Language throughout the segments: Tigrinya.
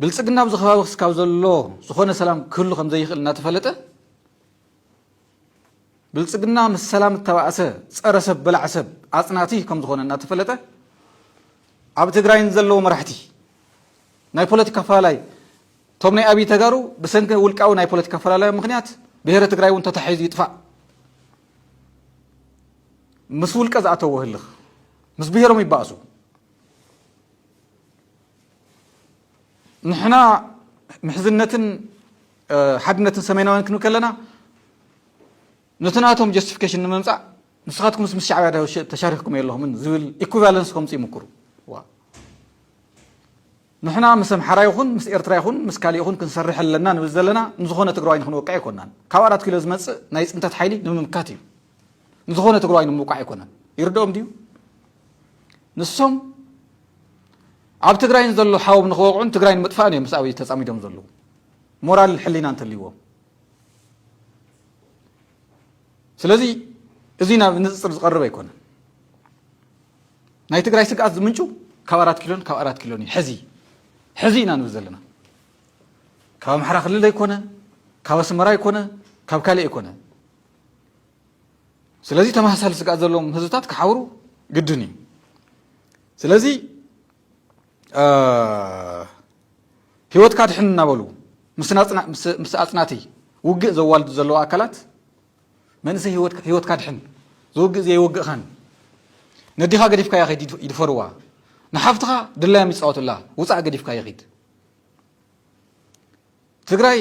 ብልጽግና ብዝኸባቢ ክስካብ ዘሎ ዝኾነ ሰላም ክህሉ ከም ዘይኽእል እናተፈለጠ ብልጽግና ምስ ሰላም ተባእሰ ጸረ ሰብ በላዕ ሰብ አጽናቲ ከም ዝኾነ እናተፈለጠ ኣብ ትግራይን ዘለዎ መራሕቲ ናይ ፖለቲካ አፈላላይ ቶም ናይ አብይ ተጋሩ ብሰንኪ ውልቃዊ ናይ ፖለቲካ አፈላላይ ምክንያት ብሔረ ትግራይ እውን ተታሒዙ ይጥፋእ ምስ ውልቀ ዝኣተዎ ህልኽ ምስ ብሔሮም ይባእሱ ንሕና ምሕዝነትን ሓድነትን ሰሜናውያን ክንብል ከለና ነትናቶም ጀስቲፊኬሽን ንምምጻእ ንስኻትኩም ምስ ሻዕብያ ተሻሪክኩም የለኹምን ዝብል ኢኩቫለንስ ከምጽ ይምክሩ ንሕና ምስ ኣምሓራ ይኹን ምስ ኤርትራ ይኹን ምስ ካልእ ይኹን ክንሰርሕ ኣለና ንብል ዘለና ንዝኾነ ትግራዋይ ክንወቅዕ ኣይኮናን ካብ 4 ኪሎ ዝመጽእ ናይ ጽንተት ሓይሊ ንምምካት እዩ ንዝኾነ ትግራዋይ ንምውቃዕ ኣይኮናን ይርድኦም ድዩ ንሶም ኣብ ትግራይን ዘሎ ሓወም ንኽወቅዑን ትግራይን ምጥፋእን እዮም ምስ ኣብይ ተጻሚዶም ዘለዉ ሞራል ሕሊና እንተልይዎም ስለዚ እዚ ናብ ንጽጽር ዝቐርብ ኣይኮነን ናይ ትግራይ ስግኣት ዝምንጩ ካብ 4 ኪሎን ካብ 4 ኪሎን ሕዚ ኢና ንብል ዘለና ካብ ኣምሓራ ክልል ኣይኮነ ካብ ኣስመራ ኣይኮነ ካብ ካልእ ኣይኮነ ስለዚ ተመሳሳሊ ስግኣት ዘለዎም ህዝብታት ክሓብሩ ግድን እዩ ስለዚ ህይወትካ ድሕን እናበሉ ምስ ኣጽናተይ ውግእ ዘዋልዱ ዘለዋ ኣካላት መንእሰይ ህይወትካ ድሕን ዝውግእ ዘይወግእኻን ነዲኻ ገዲፍካ ያኸይድ ይድፈርዋ ንሓፍትኻ ድላዮም ይፃወቱላ ውፃእ ገዲፍካ ይኸይድ ትግራይ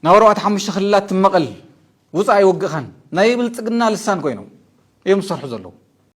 ናብ 4-5 ክልላት ትመቐል ውፃእ ይወግእኻን ናይ ብልጽግና ልሳን ኮይኖም እዮም ዝሰርሑ ዘለዉ